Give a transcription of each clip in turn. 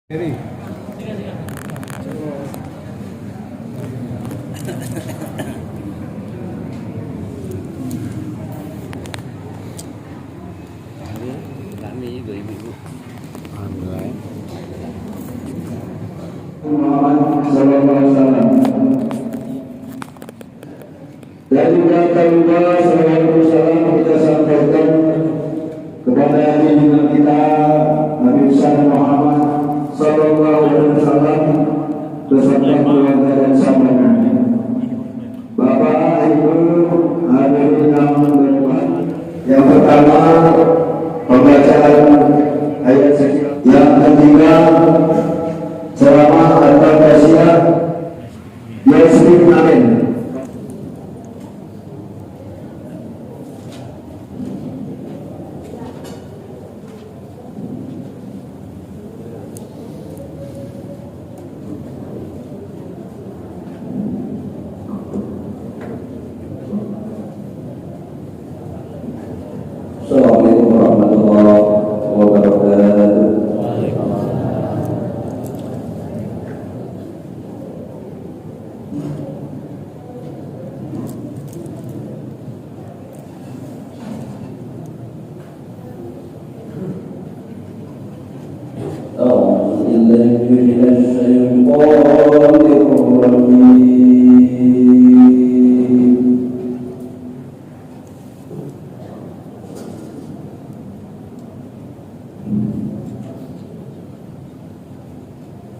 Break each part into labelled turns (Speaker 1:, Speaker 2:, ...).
Speaker 1: Sendiri.
Speaker 2: Kami ibu-ibu.
Speaker 1: Alhamdulillah.
Speaker 3: Muhammad sallallahu alaihi wasallam. Dari kata Allah sallallahu alaihi wasallam kita sampaikan kepada junjungan kita Nabi besar Muhammad sallallahu alaihi wasallam beserta keluarga dan sahabatnya. Bapak, Ibu, hadirin yang berbahagia. Yang pertama, pembacaan ayat suci. Yang ketiga, ceramah atau kajian yang sedikit amin. Assalamualaikum warahmatullahi wabarakatuh. أعوذ بالله من الشيطان الرجيم.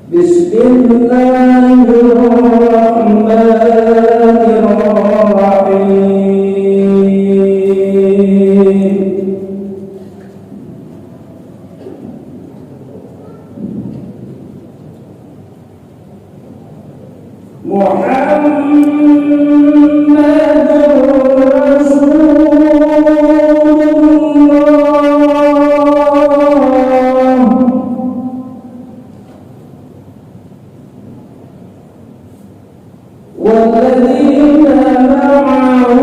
Speaker 3: بسم الله الرحمن الرحيم. محمد رسول الله والذين معه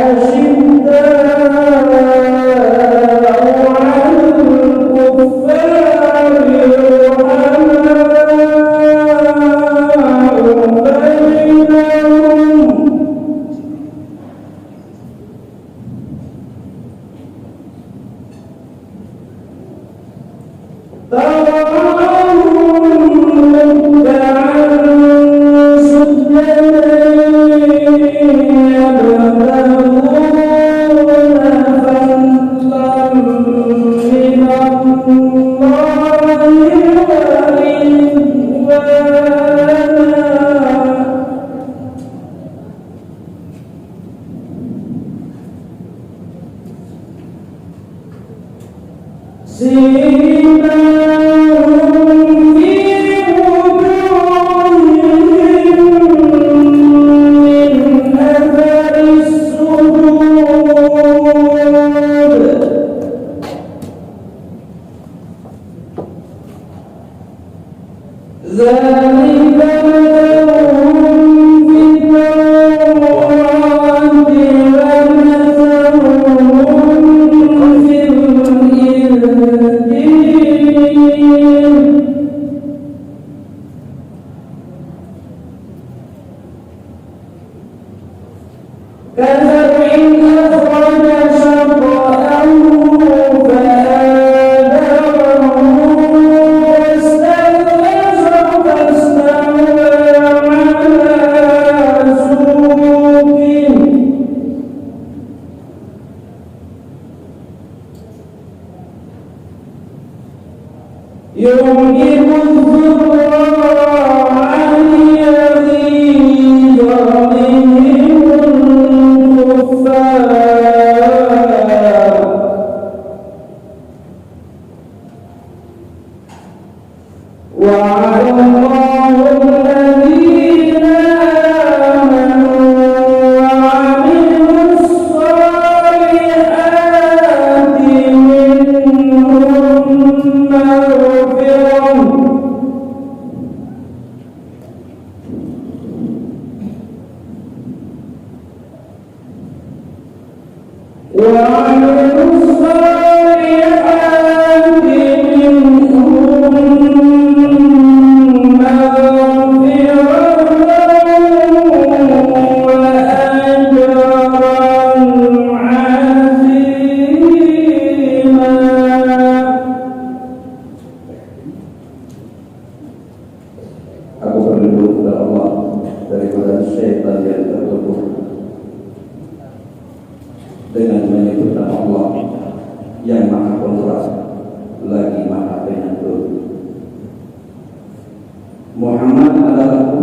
Speaker 3: أشداء على الكفار رحماء بينهم وعملوا الصالحات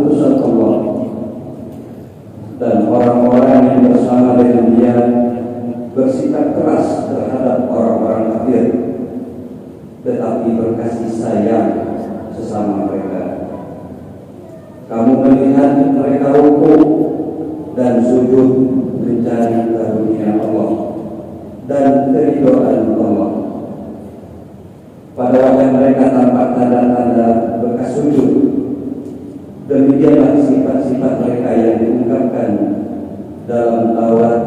Speaker 3: utusan Allah, dan orang-orang yang bersama dengan dia bersikap keras terhadap orang-orang kafir, tetapi berkasih sayang sesama mereka. Kamu melihat mereka rukuk dan sujud mencari karunia Allah dan keridhaan Allah. Pada wajah mereka tampak tanda-tanda bekas sujud. Demikianlah sifat-sifat mereka yang diungkapkan dalam Taurat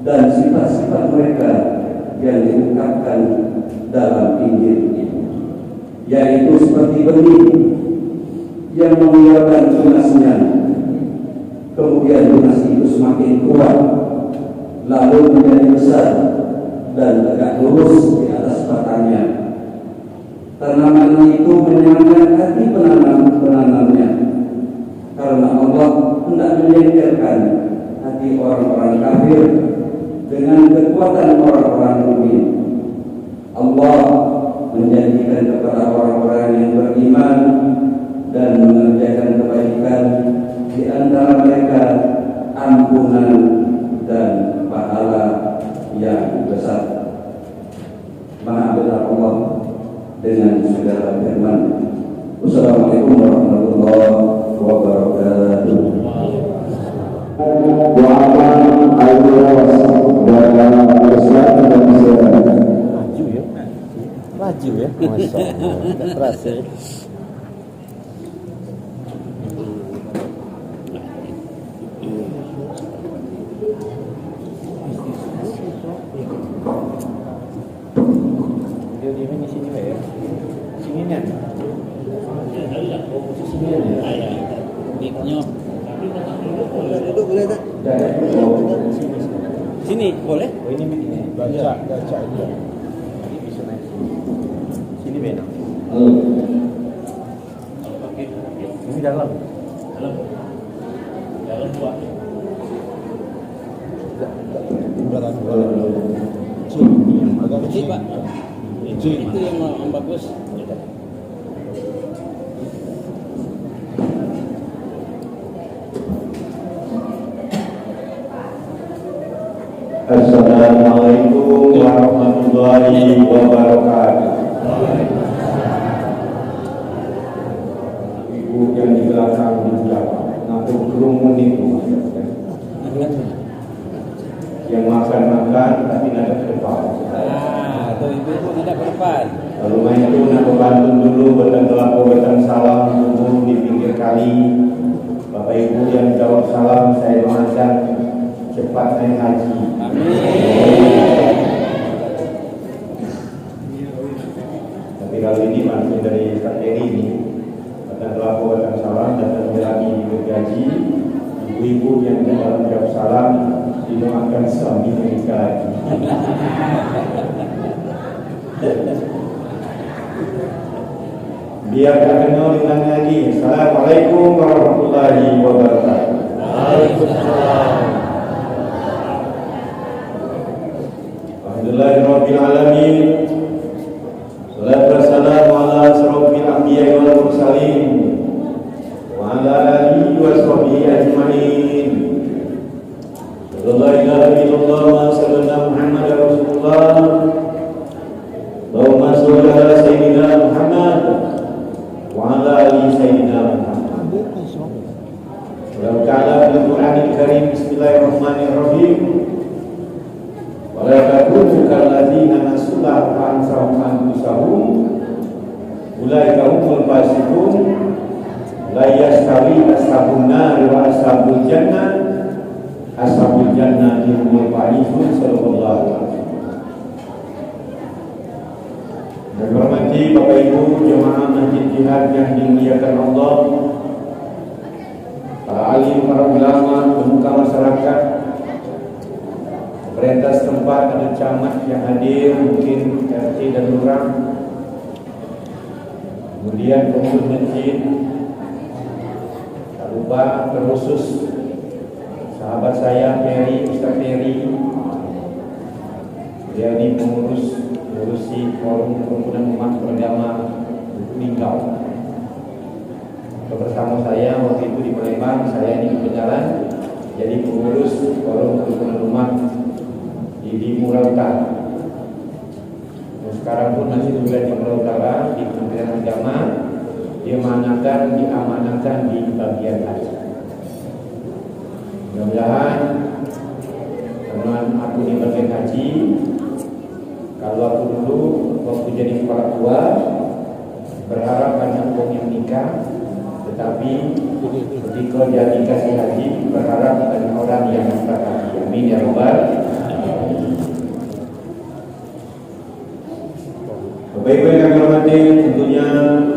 Speaker 3: dan sifat-sifat mereka yang diungkapkan dalam Injil, yaitu seperti benih yang mengeluarkan tunasnya, kemudian tunas itu semakin kuat, lalu menjadi besar dan tegak lurus di atas batangnya. Tanaman itu menyenangkan hati penanamnya, karena Allah hendak menjengkelkan hati orang-orang kafir dengan kekuatan orang-orang mukmin. Allah menjanjikan kepada orang-orang yang beriman dan mengerjakan kebaikan di antara mereka ampunan dan pahala yang besar. Maha benar Allah dengan segala firman. Wassalamualaikum warahmatullahi wabarakatuh.
Speaker 1: Doakan Allah dalam Islam dan Islam.
Speaker 2: Maju ya, masya Allah, tak terasa. Dia di sini ya, sini kan? Sini ya. Miknya. Duduk boleh tak? Sini boleh? Oh ini mic ini. Baca ini. Sini benar. Oke. Ini dalam. Dalam dua. Agak kecil Pak. Itu yang bagus.
Speaker 1: Assalamualaikum warahmatullahi wabarakatuh. Ibu yang di belakang menjawab, ngaku kerumun itu yang makan tapi tidak ke depan.
Speaker 2: Atau ibu tidak ke depan.
Speaker 1: Lalu main itu nak membantu dulu bertang salam dulu di pinggir kali. Bapak Ibu yang jawab salam saya doakan cepat naik haji. Tapi kalau ini maksud dari KTRI ini, datang lapor, datang salam, datang berani bergaji, ibu-ibu yang dalam jawab salam didoakan suami menikah. Biar tak kenal dengan lagi. Assalamualaikum warahmatullahi wabarakatuh. Waalaikumsalam. Alhamdulillahirabbil alamin. Salatu wassalamu ala asyrofil anbiya'i wal mursalin wa ala alihi wa sahbihi ajmain. La ilaha illallah wa sallallahu Muhammad Rasulullah. Allahumma sholli ala sayyidina Muhammad wa ala ali sayyidina Muhammad. Wa ta'ala bil Qur'anil Karim. Bismillahirrahmanirrahim. Wa la takunu kalladzina nasullaha fa ansahum anfusahum ulaika humul fasiqun la yastawi ashabun nar wa ashabul jannah ashabul jannah humul faizun. Sallallahu alaihi wasallam. Dan hormati Bapak Ibu jemaah Masjid Jihad yang dimuliakan Allah, para alim, para ulama, pemuka masyarakat, pemerintah setempat, ada camat yang hadir, mungkin RT dan lurah, kemudian pengurus masjid, tak lupa terkhusus sahabat saya Ferry, Ustaz Ferry. Dia ini pengurus ngurusi forum kerukunan umat beragama Linggau. bersama saya waktu itu di Palembang. Saya ini berjalan jadi pengurus forum kerukunan umat di Mura Utara. Sekarang pun masih juga di Mura Utara di Kementerian Agama, diamanahkan di bagian haji. Mudah-mudahan karena aku di bagian haji, kalau aku dulu waktu jadi kepala tua berharap banyak orang yang nikah, tetapi ketika jadi kasih haji berharap banyak orang yang dapat haji. Amin ya rabbal alamin. Bapak-ibu yang kami hormati, tentunya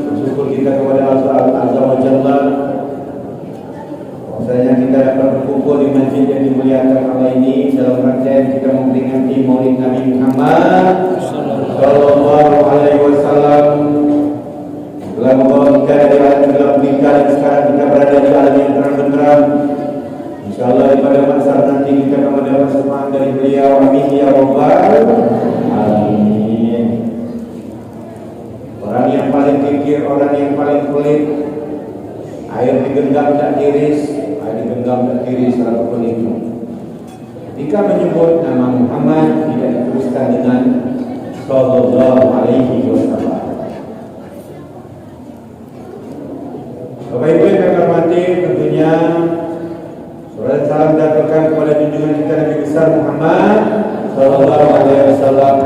Speaker 1: bersyukur kita kepada Allah Azza wa Jalla bahwasanya kita dapat berkumpul di masjid yang dimuliakan Allah ini dalam rangkaian kita memperingati Maulid Nabi Muhammad sallallahu alaihi wasallam. Telah membawa kita dari alam gelap gulita dan sekarang kita berada di alam yang terang benderang. InsyaAllah pada masa nanti kita akan mendapat semangat dari beliau. Amin ya rabbal alamin. Orang yang paling kikir, orang yang paling pelit, air digenggam tak tiris, selalu pelit. Ketika menyebut nama Muhammad tidak diteruskan dengan sallallahu alaihi wasallam. Bapak-ibu yang kami hormati, tentunya salam salam datangkan kepada junjungan kita Nabi besar Muhammad sallallahu alaihi wasallam.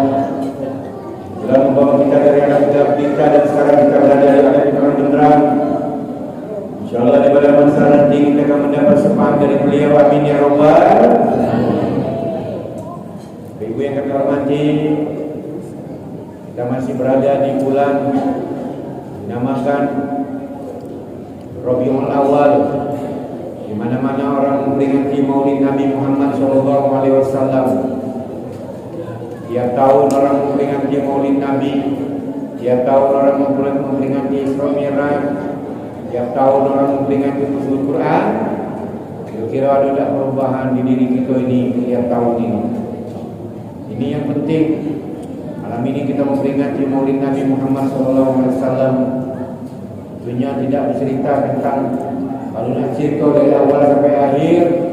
Speaker 1: Telah membawa kita dari alam gelap gulita dan sekarang kita berada di alam yang terang benderang. InsyaAllah di pada masa nanti kita akan mendapat semangat dari beliau. Amin ya rabbal alamin. Ibu yang kami hormati, kita masih berada di bulan dinamakan Rabiul Awal, di mana-mana orang memperingati Maulid Nabi Muhammad SAW. Tiap tahun orang memperingati Maulid Nabi, tiap tahun orang memperingati Isra Mi'raj, tiap tahun orang memperingati Nuzul Quran. Kira-kira ada tak perubahan di diri kita ini tiap tahun ini? Ini yang penting. Malam ini kita memperingati Maulid Nabi Muhammad SAW. Dunia tidak bercerita tentang kalau nak cerita dari awal sampai akhir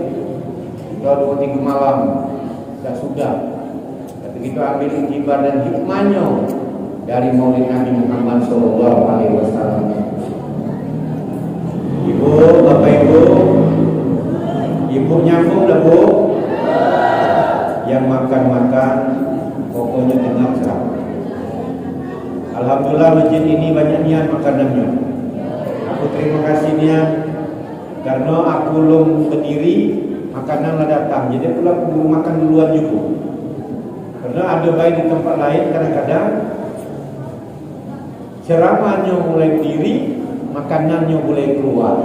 Speaker 1: kita 2-3 malam sudah sudah. Tapi kita ambil iktibar dan hikmahnya dari Maulid Nabi Muhammad SAW. Ibu, bapak ibu nyambung dah bu. Yang makan pokoknya dengar serap. Alhamdulillah masjid ini banyak niat makanannya. Aku terima kasih niat karena aku belum berdiri makanan lah datang. Jadi aku perlu makan duluan juga. Karena ada baik di tempat lain kadang-kadang ceramahnya mulai berdiri, makanannya mulai keluar.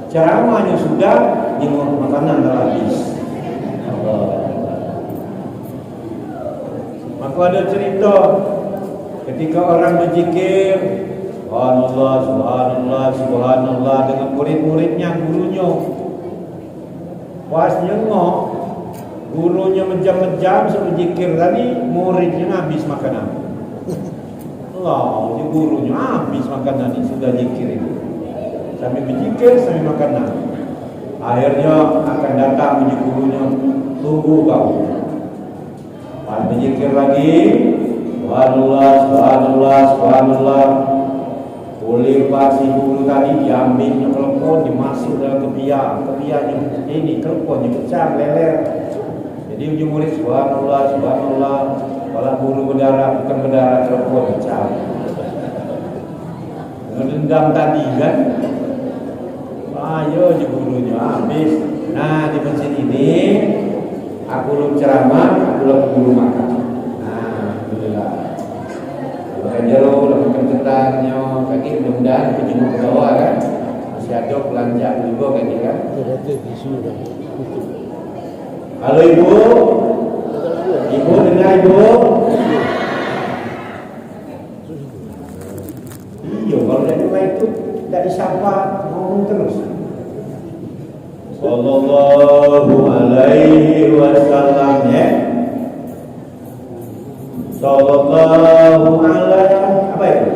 Speaker 1: Ceramahnya sudah, makanan dah habis. Maka ada cerita ketika orang berzikir Subhanallah, Subhanallah, Subhanallah dengan murid-muridnya, gurunya pas nyengok, gurunya menjam-menjam berzikir tadi, muridnya habis makanan. Allah, gurunya habis makanan ini, sudah zikir itu. Sambil berzikir, sambil makanan. Akhirnya akan datang menuju gurunya, tunggu kau. Pas berzikir lagi, Subhanallah, Subhanallah, Subhanallah. Oleh si guru tadi diambilnya telepon, dimasuk dalam kepiahnya ini teleponnya pecah leler. Jadi ujung murid Subhanallah, Subhanallah. Kalau guru berdarah, bukan berdarah, telepon pecah. Ngedendam tadi kan. Ayo je gurunya habis. Nah di masjid ini aku belum ceramah, aku belum guru makan. Alhamdulillah. Jero lakukan ketannya kaki mudah-mudahan kejenguk ke bawah kan masih ada pelanjak juga kaki kan. Halo ibu dengar ibu. Iya kalau dari rumah itu tidak disapa ngomong terus. Sallallahu alaihi wasallam ya. Sallallahu alaihi apa itu?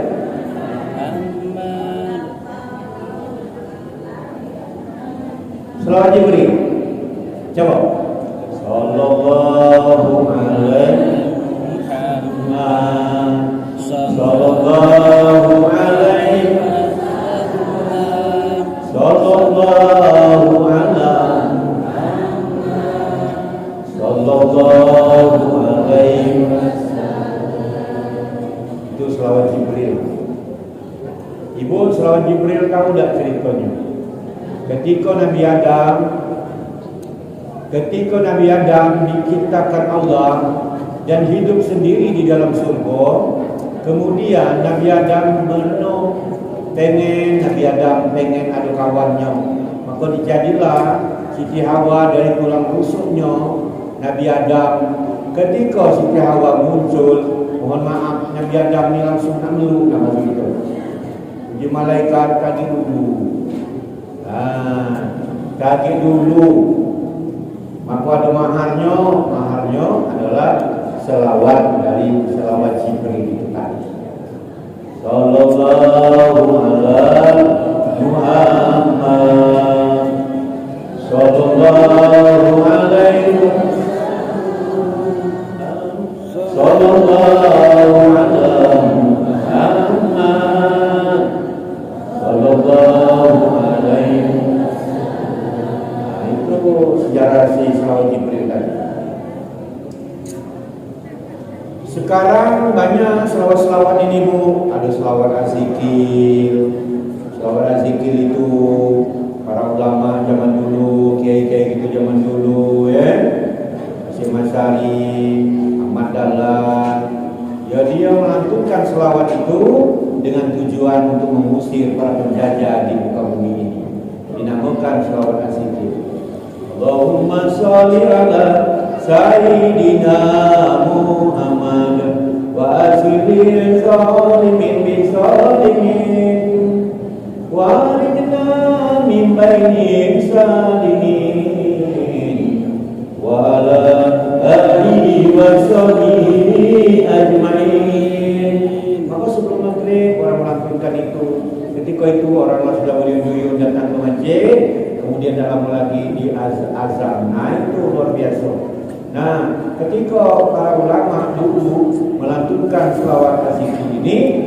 Speaker 1: sallallahu alaihi sallallahu alaihi itu selawat Jibril. Ibu, selawat Jibril kamu udah ceritanya. Ketika Nabi Adam diciptakan Allah dan hidup sendiri di dalam surga, kemudian Nabi Adam pengen ada kawannya, maka dijadilah Siti Hawa dari tulang rusuknya Nabi Adam. Ketika Siti Hawa muncul, mohon maaf, Nabi Adam ini langsung nak meluk nama begitu. Di malaikat kaji dulu. Maka ada maharnya adalah selawat dari selawat Jibril itu tadi. Sallallahu alaihi Muhammad, sallallahu alaihi Muhammad, sallallahu alaihi. Nah, itu sejarah si selawat Jibril tadi. Sekarang banyak selawat-selawat ini Bu. Ada selawat azikir. Selawat azikir itu para ulama zaman dulu, kiai-kiai gitu zaman dulu ya. Hasyim Asy'ari, Ahmad Dahlan. Ya dia melantunkan selawat itu dengan tujuan untuk mengusir para penjajah di muka bumi ini. Dinamakan selawat azikir. Allahumma sholli ala Sayyidina Muhammad wa asli zalimin bi zalimin wa aridna min baini salihin wa ala alihi wa sahbihi ajma'in. Maka sebelum maghrib orang melantunkan itu. Ketika itu orang sudah berduyun datang ke masjid, kemudian dalam lagi di azan. Nah itu luar biasa. Nah, ketika para ulama dulu melantunkan selawat azikir ini,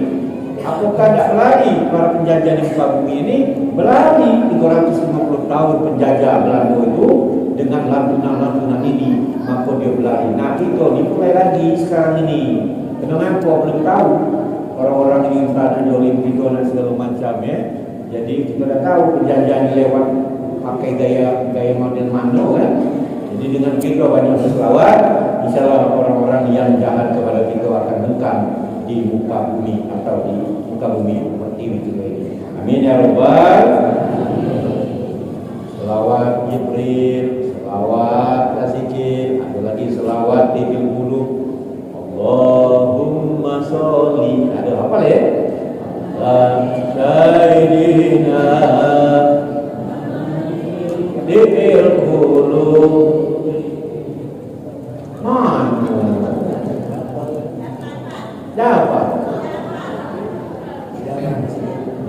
Speaker 1: apakah tidak berlari para penjajah di muka bumi ini? Berlari 350 tahun penjajah Belanda itu dengan lantunan-lantunan ini, maka dia berlari. Nah, kita dimulai lagi sekarang ini. Kenapa belum tahu? Orang-orang ini ada di Olimpik dan segala macam ya. Jadi kita dah tahu penjajah ini lewat pakai gaya model mano kan. Jadi dengan kita banyak berselawat, insyaallah orang-orang yang jahat kepada kita akan hengkang di muka bumi atau di muka bumi seperti itu ini. Amin ya rabbal. Selawat Jibril, selawat azikir, ada lagi selawat di bulu. Allahumma sholli, ada apa ya? Sayyidina Dil Qulub. Dapat.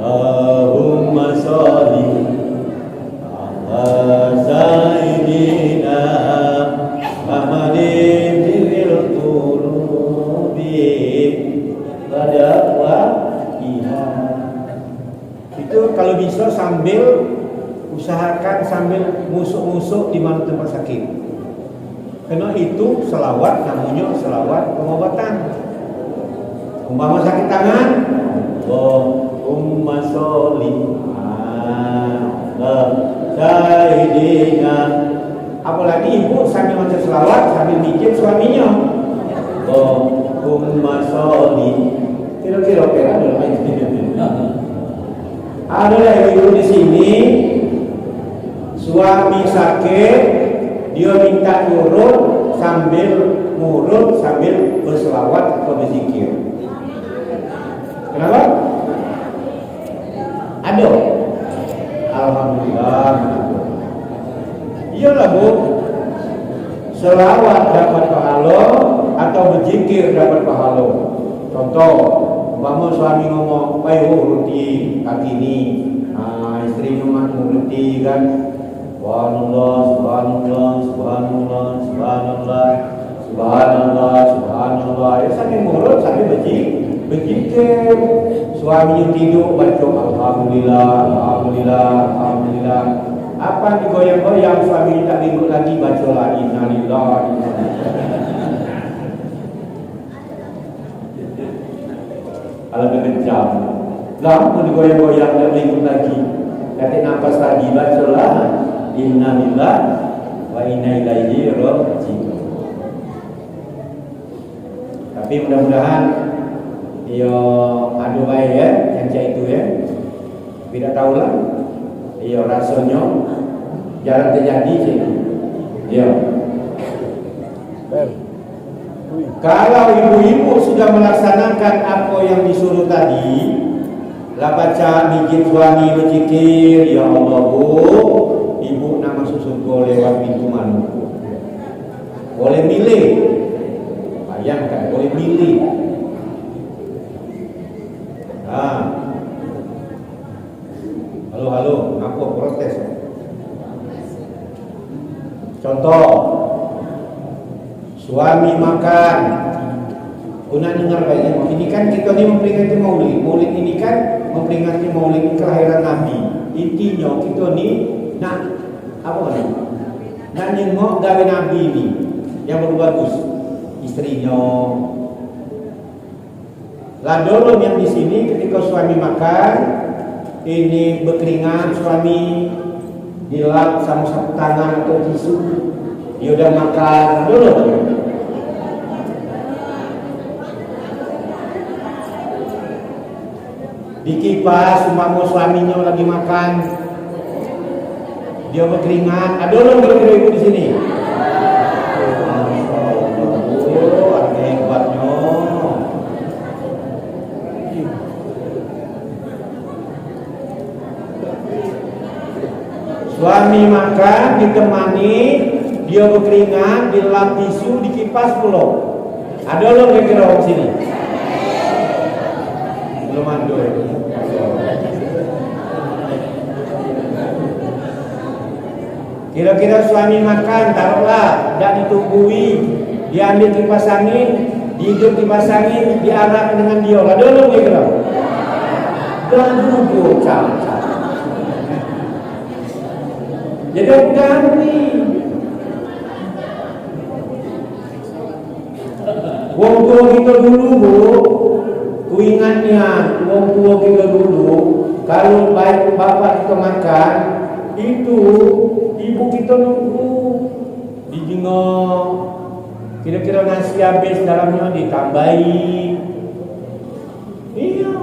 Speaker 1: Allahumma sholli ala Sayyidina Muhammadin Dil Qulubi pada itu kalau bisa usahakan sambil musuk-musuk di mana tempat sakit. Karena itu selawat namanya selawat pengobatan. Umpama sakit tangan, Allahumma sholli ala Sayyidina. Apalagi ibu sambil baca selawat sambil mijit suaminya. Allahumma sholli. Kira-kira ada ada ibu di sini, suami sakit, dia minta ngurut sambil berselawat atau berzikir. Kenapa? Ada. Alhamdulillah. Iyalah Bu, selawat dapat pahala atau berzikir dapat pahala. Contoh, umpama suami ngomong, "Ayo ruti kaki ini." Istri rumah ruti kan. Subhanallah, subhanallah, subhanallah, subhanallah, subhanallah, subhanallah. Ya sambil ngurut, sambil berzikir Suaminya tidur baca alhamdulillah, alhamdulillah, alhamdulillah. Apa digoyang-goyang suami tak tidur lagi baca la innalillah. Kalau kejam, lampu digoyang-goyang tak tidur lagi. Kata nafas lagi baca la innalillah wa inna ilaihi raji'un. Tapi mudah-mudahan dia ada baik ya, yang cak itu ya. Tidak tahulah. Dia rasanya jarang terjadi cik. Ya. Kalau ibu-ibu sudah melaksanakan apa yang disuruh tadi, lah baca mijit suami berzikir, ya Allah bu, ibu nak masuk surga lewat pintu mana? Boleh milih. Bayangkan boleh milih. Halo, apa protes? Contoh, suami makan, guna dengar baiknya. Ini kan kita ni memperingati Maulid. Maulid ini kan memperingati Maulid kelahiran Nabi. Intinya kita ni nak apa ni? Nak nengok gawe Nabi ni yang bagus, istrinya. Lah dulu yang di sini ketika suami makan, ini berkeringat suami dilap sama sapu tangan atau tisu, dia udah makan dulu. Dikipas umpama suaminya lagi makan, dia berkeringat. Ada orang kira-kira ibu di sini. Ada hebatnya. Suami makan ditemani, dia berkeringat, dilap tisu, dikipas pula. Ada orang kira-kira orang sini. Belum ada. Kira-kira suami makan, taruhlah, tidak ditunggui, diambil kipas angin, dihidup kipas angin, diarak dengan dia. Ada orang kira-kira. Dan duduk cacat. Jadi ganti. Wong tua kita dulu bu, ku ingatnya wong tua kita dulu, kalau baik bapak kita makan, itu ibu kita nunggu dijengok. Kira-kira nasi habis dalamnya ditambahi. Iya.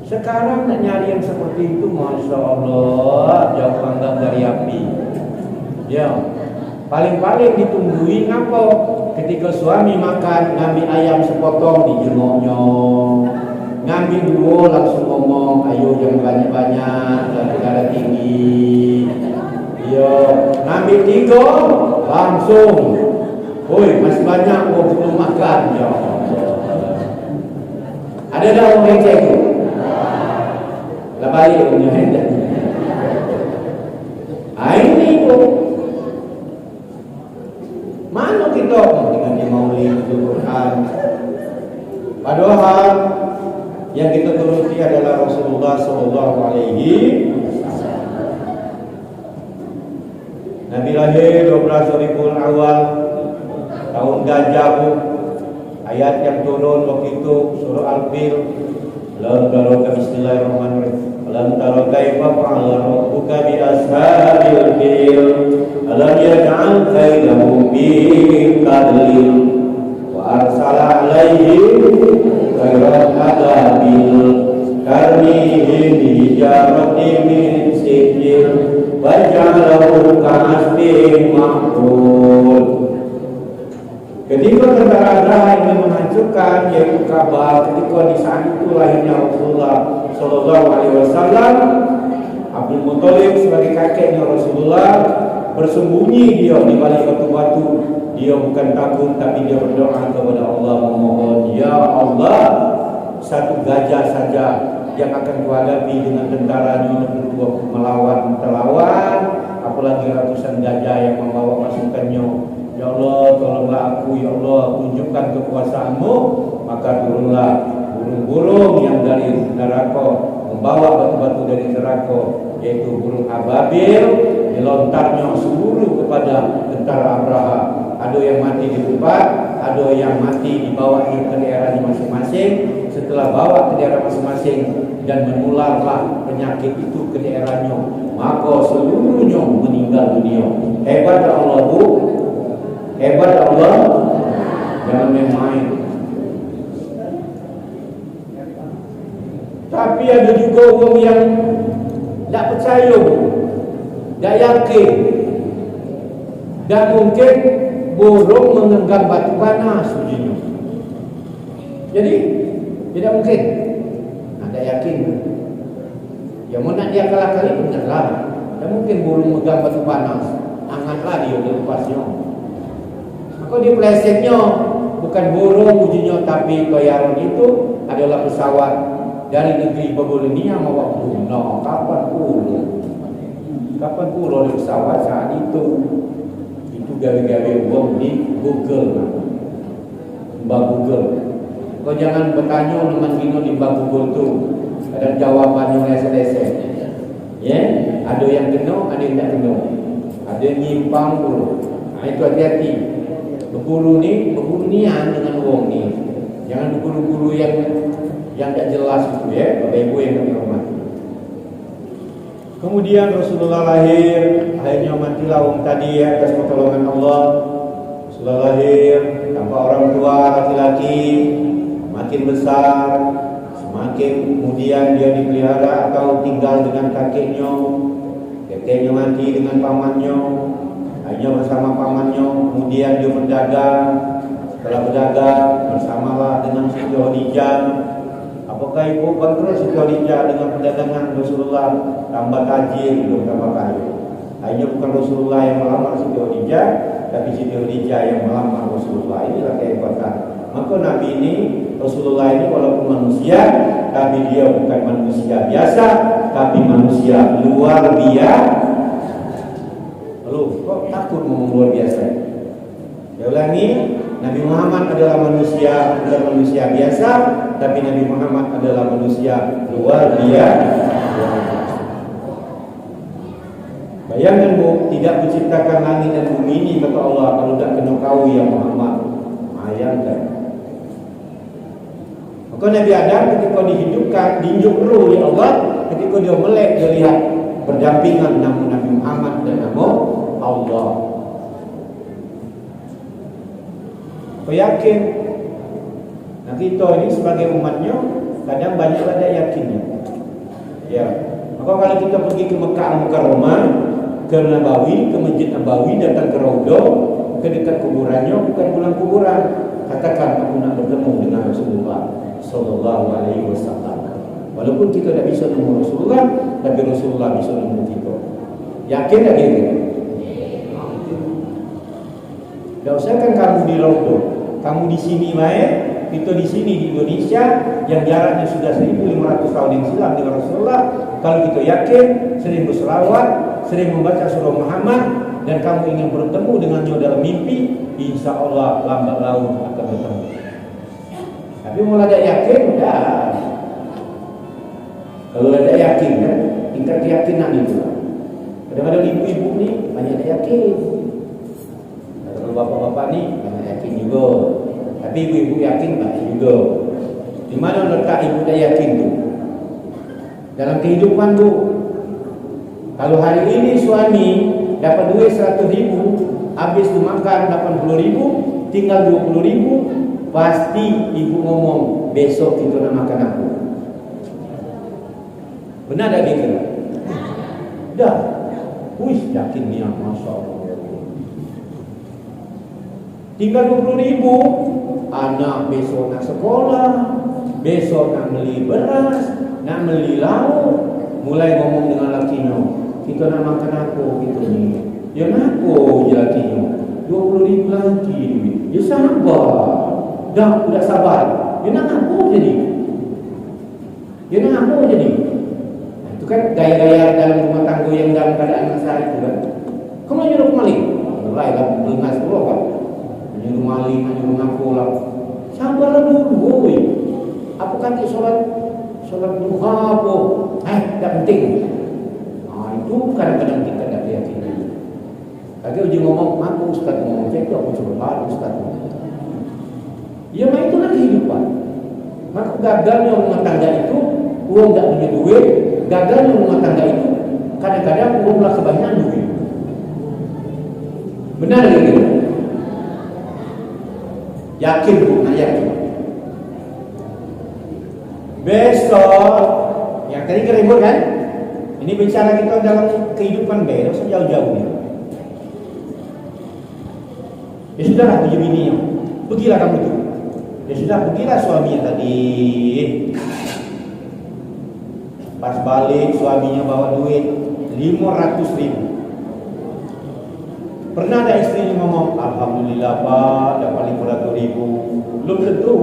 Speaker 1: Sekarang nak nyari yang seperti itu, masya Allah, jauh panggang dari api. Ya, paling-paling ditungguin apa? Ketika suami makan, ngambil ayam sepotong dijengoknya, ngambil dua langsung ngomong, ayo jangan banyak-banyak, jangan darah tinggi. Ya, ngambil tiga langsung, woi masih banyak, mau belum makan. Ya, ada dah orang yang cek itu. Balik punya hendak. Ini pun mana kita dengan di Maulid Quran. Padahal yang kita turuti adalah Rasulullah Sallallahu Alaihi Wasallam. Nabi lahir 12 Rabiul Awal tahun Gajah. Ayat yang turun waktu itu surah Al-Fil. Lam tara bismillahirrahmanirrahim. Alam tara kaifa fa'ala rabbuka bi ashabil fil. Alam yaj'al kaydahum fi tadlil wa arsala 'alaihim tayran ababil tarmihim bi hijaratin min sijil wa ja'alahu ka'asfin ma'kul. Ketika tentara Abraha ingin menghancurkan yaitu Ka'bah, ketika di saat itu lahirnya Rasulullah Sallallahu Alaihi Wasallam, Abdul Muthalib sebagai kakeknya Rasulullah bersembunyi dia di balik batu-batu. Dia bukan takut, tapi dia berdoa kepada Allah memohon, ya Allah, satu gajah saja yang akan kuhadapi dengan tentaranya untuk melawan, apalagi ratusan gajah yang membawa pasukannya. Ya Allah, tolonglah aku, ya Allah, tunjukkan kekuasaanmu. Maka turunlah burung burung yang dari neraka membawa batu-batu dari neraka, yaitu burung ababil, dilontarnya seluruh kepada tentara Abraha. Ada yang mati di tempat, ada yang mati dibawanya ke daerahnya masing-masing. Setelah bawa ke daerah masing-masing dan menularlah penyakit itu ke daerahnya, maka seluruhnya meninggal dunia. Hebat Allah, Bu. Hebat Allah. Jangan main-main. Tapi ada juga orang yang tak percaya, tak yakin, dan mungkin burung menggenggam batu panas ujinya. Jadi tidak mungkin. Tak yakin. Yang mau nak dia kalah-kali benarlah. Tak mungkin burung megang batu panas. Angkatlah dia lepasnya. Maka dia plesetnya bukan burung ujinya, tapi toyaron itu adalah pesawat dari negeri Babilonia mau Brunei. Kapan pula ada pesawat saat itu? Itu gawe-gawe bom di Google. Mbak Google. Kau jangan bertanya dengan gino di Mbak Google tu. Ada jawabannya lesen-lesen. Ya, ada yang kena, ada yang tak kena. Ada yang nyimpang dulu. Nah, itu hati-hati. Berburu ni dengan orang ni. Jangan berburu-buru yang tak jelas itu, ya, Bapak Ibu yang kami hormati. Kemudian Rasulullah lahir, akhirnya matilah orang tadi atas pertolongan Allah. Rasulullah lahir tanpa orang tua laki-laki, makin besar, semakin kemudian dia dipelihara atau tinggal dengan kakeknya. Kakeknya mati dengan pamannya, hanya bersama pamannya. Kemudian dia berdagang. Setelah berdagang bersamalah dengan Siti Khadijah. Apakah ibu kontrol Siti Khadijah dengan perdagangan Rasulullah? Tambah tajir, belum tambah kaya. Hanya bukan Rasulullah yang melamar Siti Khadijah, tapi Siti Khadijah yang melamar Rasulullah. Inilah kehebatan. Maka Nabi ini, Rasulullah ini walaupun manusia, tapi dia bukan manusia biasa, tapi manusia luar biasa. Lalu kok takut ngomong luar biasa? Ya ulangi, Nabi Muhammad adalah manusia, bukan manusia biasa, tapi Nabi Muhammad adalah manusia luar biasa. Bayangkan Bu, tidak menciptakan langit dan bumi ini kata Allah kalau tak kena kau ya Muhammad. Bayangkan. Maka Nabi Adam ketika dihidupkan, diinjuk roh oleh Allah, ketika dia melek, dia lihat berdampingan nama Nabi Muhammad dan nama Allah. Kau yakin? Nah kita ini sebagai umatnya kadang banyak ada yakinnya. Ya. Maka kalau kita pergi ke Mekah Al-Mukarramah, ke Nabawi, ke Masjid Nabawi, datang ke Raudhah, ke dekat kuburannya, bukan pulang kuburan, katakan aku nak bertemu dengan Rasulullah sallallahu alaihi wasallam. Walaupun kita tak bisa nemu Rasulullah, tapi Rasulullah bisa nemu kita. Yakin tak gitu? Tak usah kan kamu di Raudhah, kamu di sini baik, kita di sini di Indonesia yang jaraknya sudah 1500 tahun yang silam dengan Rasulullah. Kalau kita yakin, sering berselawat, sering membaca surah Muhammad, dan kamu ingin bertemu dengannya dalam mimpi, insya Allah lambat laun akan bertemu. Tapi mulai ada yakin, dah. Kalau ada yakin kan, tingkat keyakinan itu. Kadang-kadang ibu-ibu ni banyak tak yakin. Kalau bapak-bapak ni banyak yakin juga. Tapi ibu-ibu yakin banyak juga. Di mana letak ibu tak yakin tu? Dalam kehidupan tu. Kalau hari ini suami dapat duit 100 ribu, habis tu makan 80 ribu, tinggal 20 ribu, pasti ibu ngomong besok kita nak makan apa? Benar tak gitu? Dah. Wih, yakin ni, Masya Allah. Tinggal 20 ribu, anak besok nak sekolah, besok nak beli beras, nak beli lauk, mulai ngomong dengan lakinya, kita nak makan apa kita ni? Ya nak apa je lakinya? 20 ribu lagi duit. Ya sabar. Dah, sudah sabar. Ya nak apa jadi? Ya nak apa jadi? Itu kan gaya-gaya dalam rumah tangga yang dalam keadaan masalah itu kan. Kamu nyuruh maling? Mulai lah, belengas dulu kan. Nyuruh maling, nyuruh ngaku lah. Sabarlah dulu, boy.
Speaker 4: Apa kan sholat duha apa? Tak penting. Itu kadang-kadang kita tak yakini. Lagi uji ngomong, aku Ustaz ngomong, jadi aku coba Ustaz ngomong. Ya, itulah kehidupan. Maka gagalnya rumah tangga itu, uang tak punya duit. Gagalnya rumah tangga itu, kadang-kadang uanglah kebanyakan duit. Benar gitu? Yakin bu, yakin. Besok, yang tadi keribut kan? Ini bicara kita dalam kehidupan beda, sejauh-jauh ni. Ya sudahlah, puji bininya. Pergilah kamu tu. Ya sudah, pergilah suaminya tadi. Pas balik, suaminya bawa duit 500.000. Pernah ada istrinya ngomong, Alhamdulillah Pak, dapat 500.000. Belum tentu.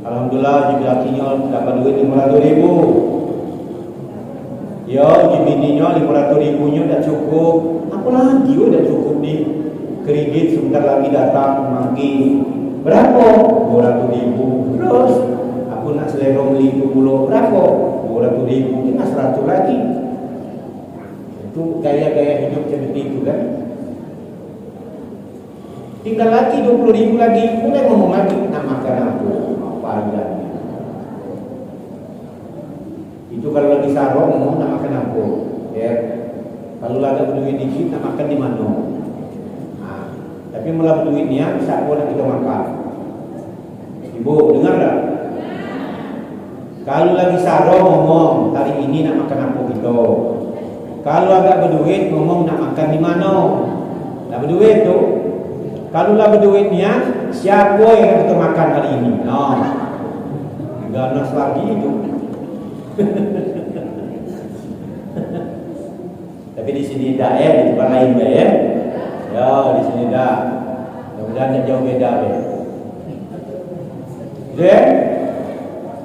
Speaker 4: Alhamdulillah, lakinya dapat duit 500.000. Ya, bininya 500.000-nya dah cukup. Apa lagi dah cukup di kredit sebentar lagi datang mangki. Berapa? 200.000. Terus aku nak selera beli itu puluh. Berapa? 200.000. Tinggal 100 lagi. Itu gaya-gaya hidup seperti itu kan. Tinggal lagi 20.000 lagi. Mulai ngomong lagi, nak makan apa? Apa aja. Itu kalau lagi sarong ngomong nak makan apa? Ya. Kalau lagi berduit dikit nak makan di mana? Tapi malah duitnya siapa nak kita makan. Ibu dengar tak? Kalau lagi sarong ngomong hari ini nak makan apa kita. Kalau agak berduit ngomong nak makan di mana. Nak berduit tu. Kalau lah berduitnya siapa yang kita makan hari ini. Ganas lagi itu. Tapi di sini dah di tempat lain ya. Ya, di sini dah. Mudah-mudahan jauh beda deh.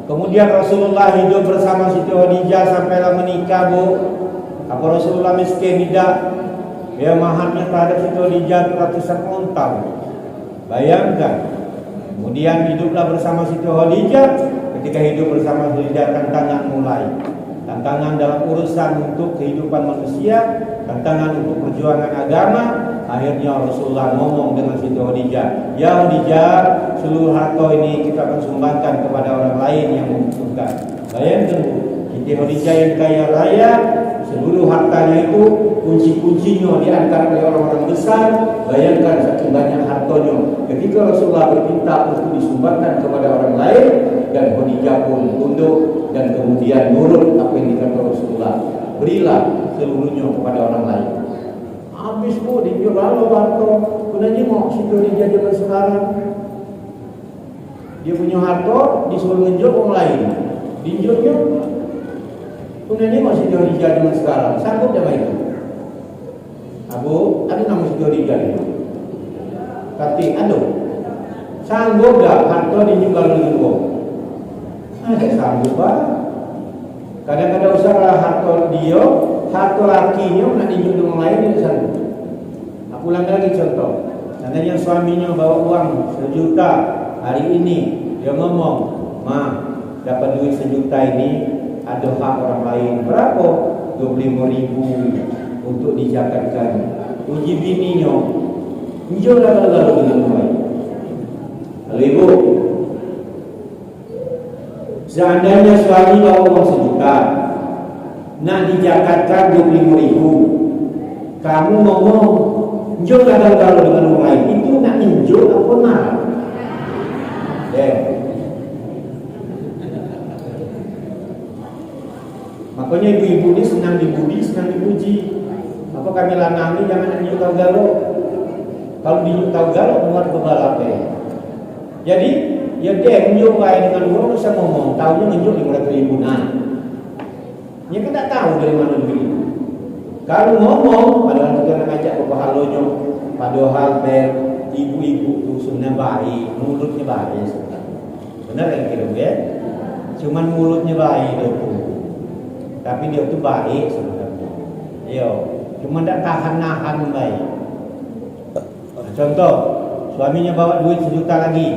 Speaker 4: Kemudian Rasulullah hidup bersama Siti Khadijah sampailah menikah, Bu. Apa Rasulullah miskin? Tidak. Dia maharnya terhadap Siti Khadijah ratusan onta. Bayangkan. Kemudian hiduplah bersama Siti Khadijah. Ketika hidup bersama Siti Khadijah, tantangan mulai. Tantangan dalam urusan untuk kehidupan manusia, tantangan untuk perjuangan agama. Akhirnya Rasulullah ngomong dengan Siti Khadijah, "Ya Khadijah, seluruh harta ini kita akan sumbangkan kepada orang lain yang membutuhkan." Bayangkan, Siti Khadijah yang kaya raya, seluruh hartanya itu kunci-kuncinya diangkat oleh orang-orang besar. Bayangkan saking banyak hartanya. Ketika Rasulullah berminta untuk disumbangkan kepada orang lain, dan Khadijah pun tunduk dan kemudian nurut apa yang dikata Rasulullah. Berilah seluruhnya kepada orang lain. Habis pun dijual lalu harta. Kenanya mau Siti Khadijah zaman sekarang. Dia punya harta disuruh ngejuk orang lain. Dinjuknya. Kenanya mau Siti Khadijah zaman sekarang. Sanggup tak itu? Abu, ada nama Siti Khadijah itu. Kati, aduh. Sanggup tak harta dijual dengan orang? Ada sanggup pak. Kadang-kadang usaha harta dia, harta lakinya nak dijual dengan lain dia sanggup. Aku ulang lagi contoh. Seandainya suaminya bawa uang 1 juta hari ini, dia ngomong, "Ma, dapat duit 1 juta ini ada hak orang lain." Berapa? 25.000 untuk dizakatkan. Uji bininya, hijau lalu dengan baik. Lalu ibu, seandainya suami bawa uang 1 juta, nak dizakatkan 25.000, kamu ngomong, "Hijau lalu dengan orang lain." Itu nak hijau apa nak? Makanya ibu-ibu ini senang dipuji, senang dipuji. Apa kami lanang ini jangan hanya tahu galak. Kalau dia tahu galak muat bebalap. Jadi ya dia nunjuk dengan orang bisa ngomong, tahunya nunjuk 500.000 nah. Dia kan tak tahu dari mana duit. Kalau ngomong, padahal kita nak ajak berpahalanya, padahal ibu-ibu tu sebenarnya baik, mulutnya baik. Benar yang kira ya? Cuman mulutnya baik tu. Tapi dia tu baik sebenarnya. Yo, cuma tak tahan-nahan baik. Contoh, suaminya bawa duit 1 juta lagi.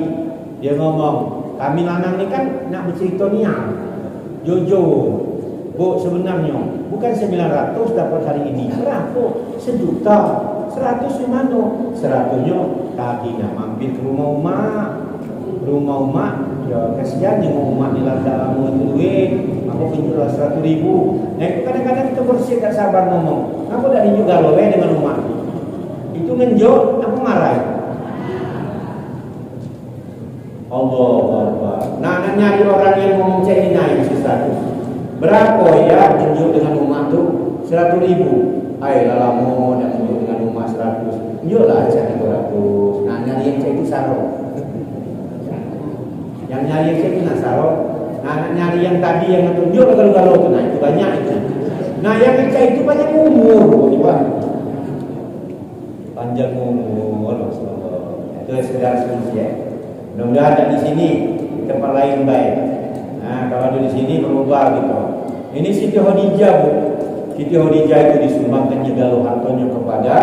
Speaker 4: Dia ngomong, Kami lanang ni kan nak bercerita niat. Jojo. Bu, sebenarnya bukan 900 dapat hari ini. Berapa? 1 juta. 100 di mana? 100-nya tadi nak mampir ke rumah mak. Rumah mak, ya kasihan dengan mak ni lada mau itu duit. Aku pinjam 100 ribu. Nah itu kadang-kadang kita bersih tak sabar ngomong. Aku dah injuk galau dengan mak. Itu ngenjok, aku marah. Allah Akbar. Nah, nak nyari orang yang ngomong cek naik sesuatu. Berapa ya tunjuk dengan umat tu? 100 ribu. Ay lalamu nak tunjuk dengan umat 100. Tunjuklah cek 200. Nah, nyari yang cek itu sarok. Yang nyari yang cek itu nak sarok. Nah, nak nyari yang tadi yang tunjuk kalau tu, nah itu banyak itu. Nah, yang cek itu banyak umur, tiba. Panjang umur, Rasulullah. Itu saudara sekalian. Mudah-mudahan di sini tempat lain baik. Nah, kalau ada di sini berubah gitu. Ini Siti Khadijah, Bu. Siti Khadijah itu disumbangkan segala hartanya kepada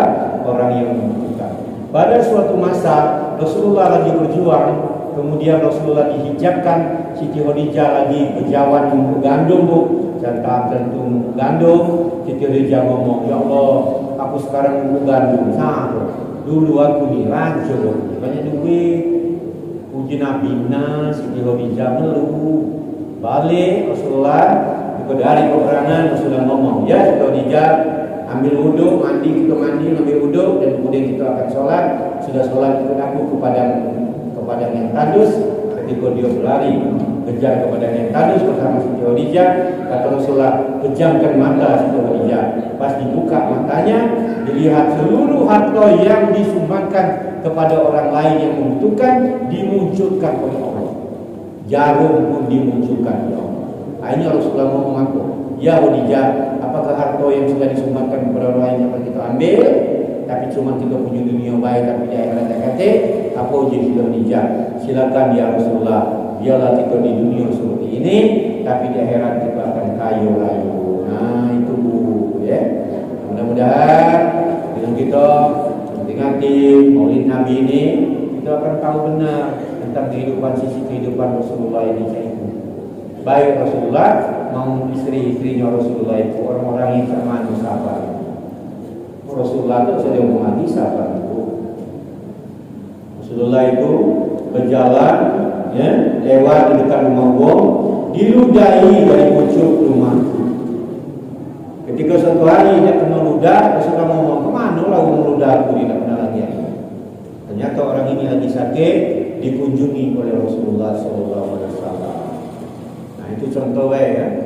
Speaker 4: orang yang membutuhkan. Pada suatu masa Rasulullah lagi berjuang, kemudian Rasulullah dihijabkan, Siti Khadijah lagi berjawan untuk gandum, Bu. Jangan tentu untuk gandum. Siti Khadijah ngomong, "Ya Allah, aku sekarang untuk gandum." Nah, dulu aku ni rancur, banyak duit. Uji Nabi Siti Khadijah ngeluh. Balik Rasulullah ikut dari peperangan. Rasulullah ngomong, "Ya Siti Khadijah, ambil wudhu, mandi, kita mandi, ambil wudhu, dan kemudian kita akan sholat. Sudah sholat ikut aku kepada yang tandus." Ketika dia berlari kejar kepada yang tandus bersama Siti Khadijah, kata Rasulullah, "Pejamkan mata Siti Khadijah." Pas dibuka matanya, dilihat seluruh harta yang disumbangkan kepada orang lain yang membutuhkan dimunculkan oleh Allah. Jarum pun dimunculkan oleh Allah. Akhirnya Rasulullah ngomong aku, "Ya Khadijah, apakah harta yang sudah disumbangkan kepada orang lain yang kita ambil, tapi cuma kita punya dunia baik tapi di akhirat tak kate? Apa uji kita Khadijah? Silakan ya Rasulullah, biarlah kita di dunia seperti ini, tapi di akhirat kita akan kaya raya." Nah itu Bu, ya. Mudah-mudahan dengan kita hati Maulid Nabi ini kita akan tahu benar tentang sisi kehidupan Rasulullah ini. Baik Rasulullah maupun istri-istrinya Rasulullah itu orang-orang yang beriman sabar. Rasulullah itu sudah menghati sabar itu. Rasulullah itu berjalan, ya, lewat di dekat rumah wong, diludahi dari pucuk rumah. Ketika suatu hari dia kena ludah, Rasulullah ngomong, "Kemana lah meludah aku tidak pernah lagi." Ternyata orang ini lagi sakit, dikunjungi oleh Rasulullah SAW. Nah itu contoh ya.